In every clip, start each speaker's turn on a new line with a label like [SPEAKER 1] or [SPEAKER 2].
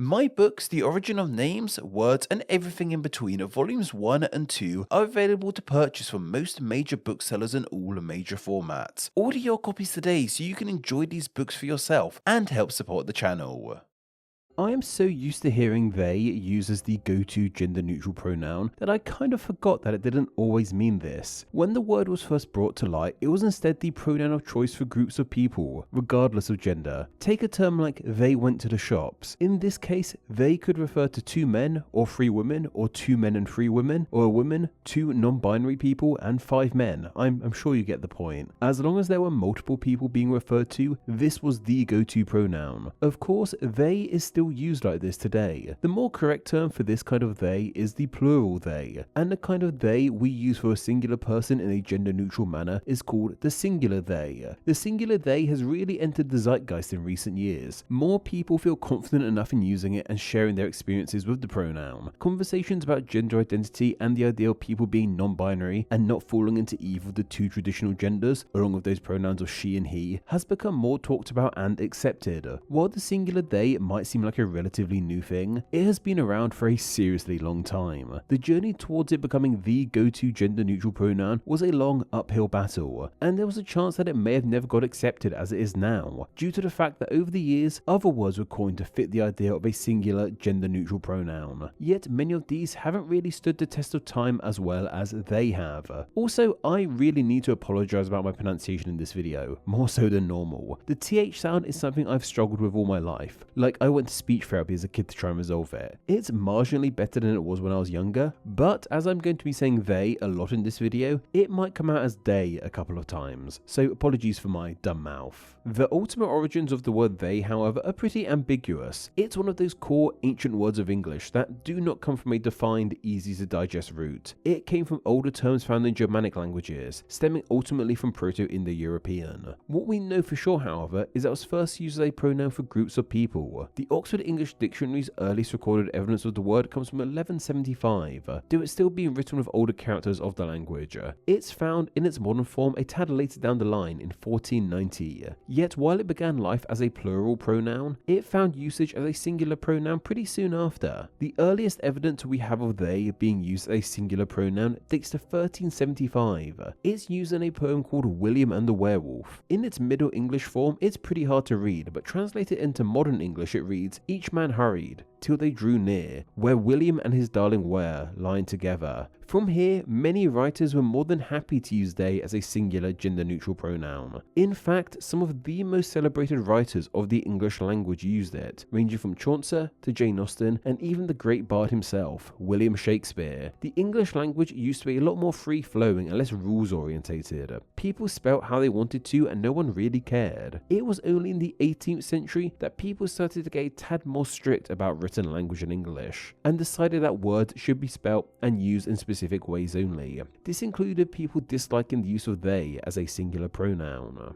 [SPEAKER 1] My books, The Origin of Names, Words, and Everything in Between, volumes 1 and 2, are available to purchase from most major booksellers in all major formats. Order your copies today so you can enjoy these books for yourself and help support the channel.
[SPEAKER 2] I am so used to hearing they used as the go-to gender-neutral pronoun that I kind of forgot that it didn't always mean this. When the word was first brought to light, it was instead the pronoun of choice for groups of people, regardless of gender. Take a term like they went to the shops. In this case, they could refer to two men or three women, or two men and three women, or a woman, two non-binary people, and five men. I'm sure you get the point. As long as there were multiple people being referred to, this was the go-to pronoun. Of course, they is still used like this today. The more correct term for this kind of they is the plural they, and the kind of they we use for a singular person in a gender neutral manner is called the singular they. The singular they has really entered the zeitgeist in recent years. More people feel confident enough in using it and sharing their experiences with the pronoun. Conversations about gender identity and the idea of people being non-binary and not falling into either of the two traditional genders, along with those pronouns of she and he, has become more talked about and accepted. While the singular they might seem like a relatively new thing, it has been around for a seriously long time. The journey towards it becoming the go-to gender neutral pronoun was a long uphill battle, and there was a chance that it may have never got accepted as it is now, due to the fact that over the years, other words were coined to fit the idea of a singular gender neutral pronoun. Yet many of these haven't really stood the test of time as well as they have. Also, I really need to apologize about my pronunciation in this video, more so than normal. The TH sound is something I've struggled with all my life. Like, I went to speech therapy as a kid to try and resolve it. It's marginally better than it was when I was younger, but as I'm going to be saying they a lot in this video, it might come out as they a couple of times, so apologies for my dumb mouth. The ultimate origins of the word they, however, are pretty ambiguous. It's one of those core ancient words of English that do not come from a defined, easy to digest root. It came from older terms found in Germanic languages, stemming ultimately from Proto-Indo-European. What we know for sure, however, is that it was first used as a pronoun for groups of people. The Oxford English Dictionary's earliest recorded evidence of the word comes from 1175, though it's still being written with older characters of the language. It's found in its modern form a tad later down the line in 1490. Yet while it began life as a plural pronoun, it found usage as a singular pronoun pretty soon after. The earliest evidence we have of they being used as a singular pronoun dates to 1375. It's used in a poem called William and the Werewolf. In its Middle English form, it's pretty hard to read, but translated into modern English it reads, "Each man hurried till they drew near, where William and his darling were lying together." From here, many writers were more than happy to use they as a singular gender-neutral pronoun. In fact, some of the most celebrated writers of the English language used it, ranging from Chaucer to Jane Austen and even the great bard himself, William Shakespeare. The English language used to be a lot more free-flowing and less rules-orientated. People spelt how they wanted to and no one really cared. It was only in the 18th century that people started to get a tad more strict about written language in English, and decided that words should be spelt and used in specific ways only. This included people disliking the use of they as a singular pronoun.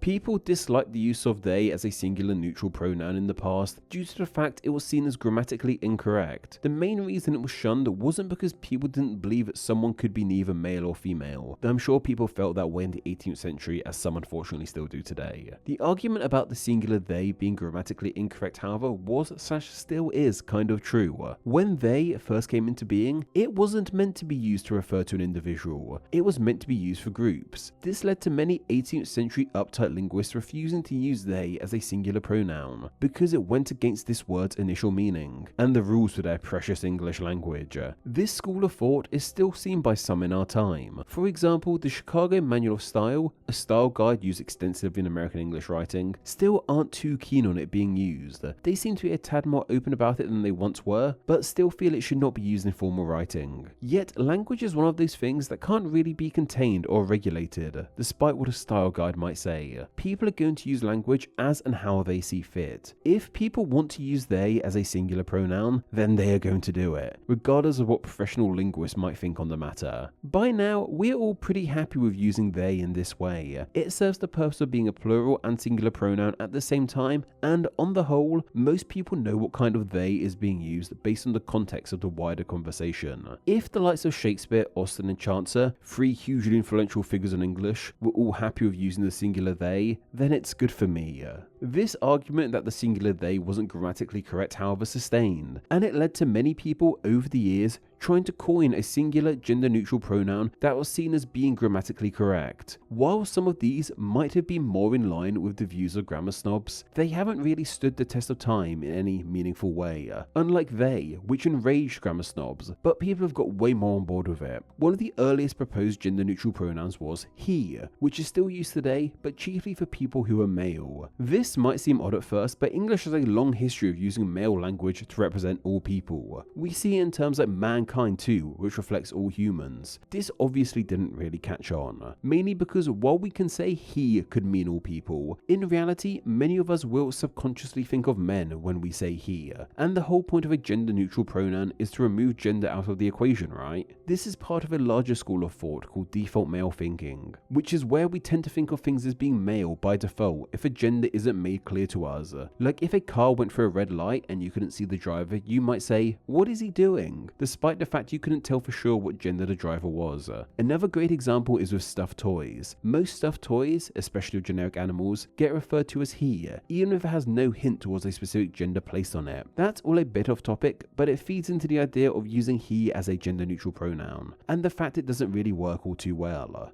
[SPEAKER 2] People disliked the use of they as a singular neutral pronoun in the past due to the fact it was seen as grammatically incorrect. The main reason it was shunned wasn't because people didn't believe that someone could be neither male or female, though I'm sure people felt that way in the 18th century, as some unfortunately still do today. The argument about the singular they being grammatically incorrect, however, was/still is kind of true. When they first came into being, it wasn't meant to be used to refer to an individual, it was meant to be used for groups. This led to many 18th century uptight linguists refusing to use they as a singular pronoun because it went against this word's initial meaning and the rules for their precious English language. This school of thought is still seen by some in our time. For example, the Chicago Manual of Style, a style guide used extensively in American English writing, still aren't too keen on it being used. They seem to be a tad more open about it than they once were, but still feel it should not be used in formal writing. Yet, language is one of those things that can't really be contained or regulated, despite what a style guide might say. People are going to use language as and how they see fit. If people want to use they as a singular pronoun, then they are going to do it, regardless of what professional linguists might think on the matter. By now, we're all pretty happy with using they in this way. It serves the purpose of being a plural and singular pronoun at the same time, and on the whole, most people know what kind of they is being used based on the context of the wider conversation. If the likes of Shakespeare, Austen, and Chaucer, three hugely influential figures in English, were all happy with using the singular they, then it's good for me. This argument that the singular they wasn't grammatically correct, however, sustained, and it led to many people over the years trying to coin a singular gender-neutral pronoun that was seen as being grammatically correct. While some of these might have been more in line with the views of grammar snobs, they haven't really stood the test of time in any meaningful way, unlike they, which enraged grammar snobs, but people have got way more on board with it. One of the earliest proposed gender-neutral pronouns was he, which is still used today, but chiefly for people who are male. This might seem odd at first, but English has a long history of using male language to represent all people. We see it in terms like mankind too, which reflects all humans. This obviously didn't really catch on, mainly because while we can say he could mean all people, in reality many of us will subconsciously think of men when we say he, and the whole point of a gender neutral pronoun is to remove gender out of the equation, right? This is part of a larger school of thought called default male thinking, which is where we tend to think of things as being male by default if a gender isn't made clear to us. Like if a car went through a red light and you couldn't see the driver, you might say, "What is he doing?" despite the fact you couldn't tell for sure what gender the driver was. Another great example is with stuffed toys. Most stuffed toys, especially of generic animals, get referred to as he, even if it has no hint towards a specific gender placed on it. That's all a bit off topic, but it feeds into the idea of using he as a gender neutral pronoun, and the fact it doesn't really work all too well.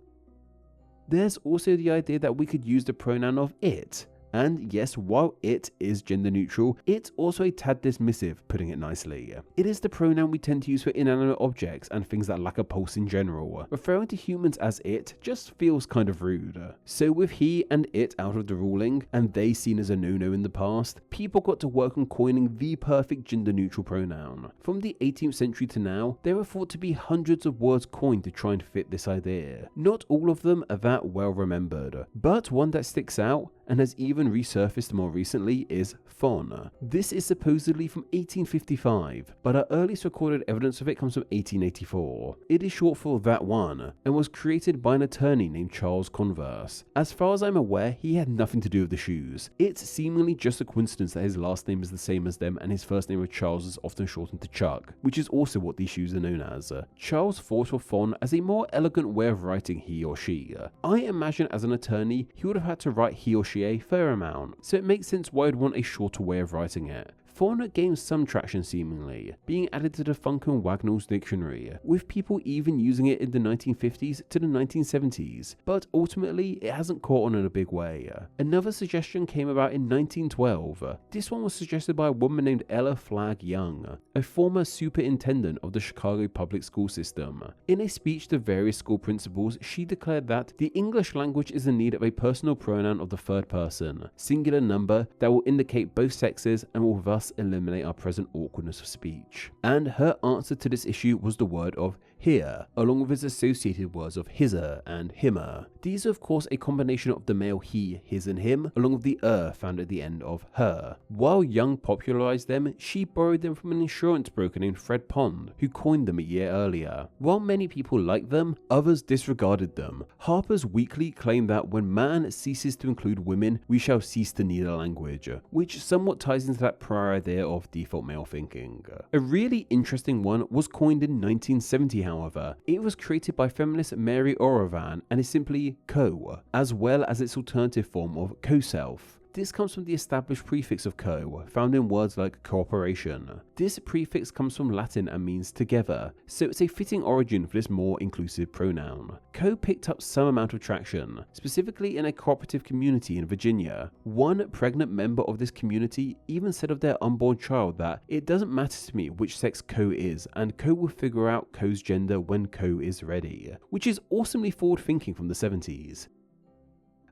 [SPEAKER 2] There's also the idea that we could use the pronoun of it. And yes, while it is gender neutral, it's also a tad dismissive, putting it nicely. It is the pronoun we tend to use for inanimate objects and things that lack a pulse in general. Referring to humans as it just feels kind of rude. So with he and it out of the ruling, and they seen as a no-no in the past, people got to work on coining the perfect gender neutral pronoun. From the 18th century to now, there are thought to be hundreds of words coined to try and fit this idea. Not all of them are that well remembered, but one that sticks out and has even resurfaced more recently is fawn. This is supposedly from 1855, but our earliest recorded evidence of it comes from 1884. It is short for that one, and was created by an attorney named Charles Converse. As far as I'm aware, he had nothing to do with the shoes. It's seemingly just a coincidence that his last name is the same as them and his first name of Charles is often shortened to Chuck, which is also what these shoes are known as. Charles thought of fawn as a more elegant way of writing he or she. I imagine as an attorney, he would have had to write he or she a fair amount, so it makes sense why I'd want a shorter way of writing it. Fawn gained some traction seemingly, being added to the Funk and Wagnall's dictionary, with people even using it in the 1950s to the 1970s, but ultimately it hasn't caught on in a big way. Another suggestion came about in 1912. This one was suggested by a woman named Ella Flagg Young, a former superintendent of the Chicago public school system. In a speech to various school principals, she declared that the English language is in need of a personal pronoun of the third person, singular number that will indicate both sexes and will thus eliminate our present awkwardness of speech. And her answer to this issue was the word of here, along with its associated words of hisser and himmer. These are of course a combination of the male he, his and him, along with the found at the end of her. While Young popularized them, she borrowed them from an insurance broker named Fred Pond, who coined them a year earlier. While many people liked them, others disregarded them. Harper's Weekly claimed that when man ceases to include women, we shall cease to need a language, which somewhat ties into that prior idea of default male thinking. A really interesting one was coined in 1970, however. It was created by feminist Mary Oravan and is simply co, as well as its alternative form of co-self. This comes from the established prefix of co, found in words like cooperation. This prefix comes from Latin and means together, so it's a fitting origin for this more inclusive pronoun. Co picked up some amount of traction, specifically in a cooperative community in Virginia. One pregnant member of this community even said of their unborn child that it doesn't matter to me which sex co is, and co will figure out co's gender when co is ready, which is awesomely forward thinking from the 70s.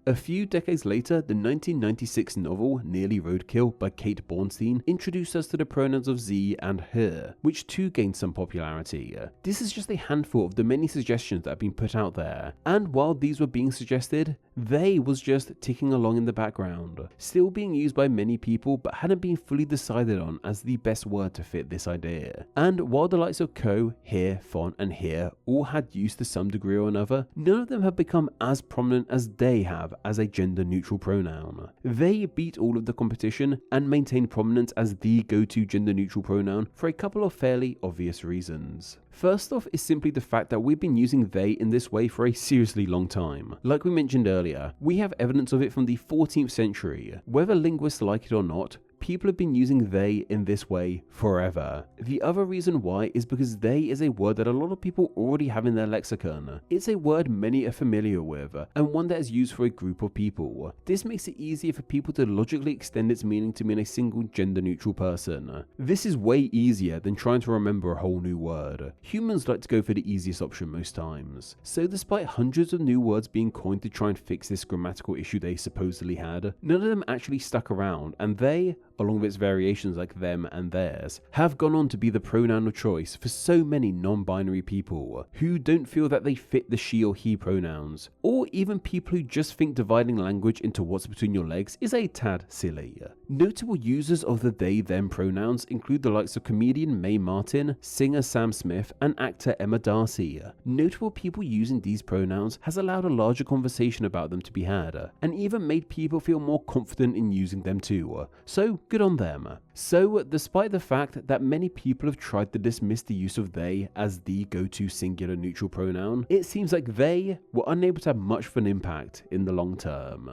[SPEAKER 2] A few decades later, the 1996 novel Nearly Roadkill by Kate Bornstein introduced us to the pronouns of ze and her, which too gained some popularity. This is just a handful of the many suggestions that have been put out there, and while these were being suggested, they was just ticking along in the background, still being used by many people but hadn't been fully decided on as the best word to fit this idea. And while the likes of co, here, fon and here all had use to some degree or another, none of them have become as prominent as they have have as a gender-neutral pronoun. They beat all of the competition and maintain prominence as the go-to gender-neutral pronoun for a couple of fairly obvious reasons. First off is simply the fact that we've been using they in this way for a seriously long time. Like we mentioned earlier, we have evidence of it from the 14th century. Whether linguists like it or not, people have been using they in this way forever. The other reason why is because they is a word that a lot of people already have in their lexicon. It's a word many are familiar with, and one that is used for a group of people. This makes it easier for people to logically extend its meaning to mean a single gender-neutral person. This is way easier than trying to remember a whole new word. Humans like to go for the easiest option most times. So despite hundreds of new words being coined to try and fix this grammatical issue they supposedly had, none of them actually stuck around, and they, along with its variations like them and theirs, have gone on to be the pronoun of choice for so many non-binary people who don't feel that they fit the she or he pronouns, or even people who just think dividing language into what's between your legs is a tad silly. Notable users of the they-them pronouns include the likes of comedian Mae Martin, singer Sam Smith, and actor Emma Darcy. Notable people using these pronouns has allowed a larger conversation about them to be had, and even made people feel more confident in using them too, so good on them. So, despite the fact that many people have tried to dismiss the use of they as the go-to singular neutral pronoun, it seems like they were unable to have much of an impact in the long term.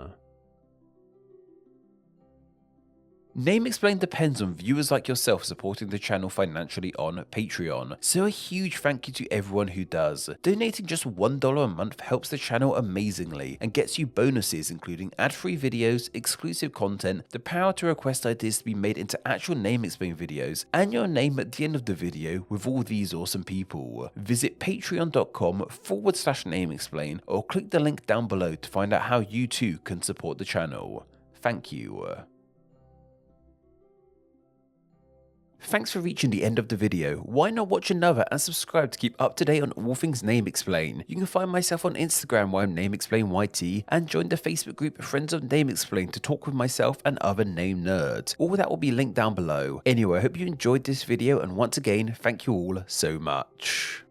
[SPEAKER 1] Name Explain depends on viewers like yourself supporting the channel financially on Patreon, so a huge thank you to everyone who does. Donating just $1 a month helps the channel amazingly and gets you bonuses including ad-free videos, exclusive content, the power to request ideas to be made into actual Name Explain videos, and your name at the end of the video with all these awesome people. Visit patreon.com/NameExplain or click the link down below to find out how you too can support the channel. Thank you. Thanks for reaching the end of the video. Why not watch another and subscribe to keep up to date on all things Name Explain. You can find myself on Instagram where I'm NameExplainYT, and join the Facebook group Friends of Name Explain to talk with myself and other name nerds. All that will be linked down below. Anyway, I hope you enjoyed this video, and once again, thank you all so much.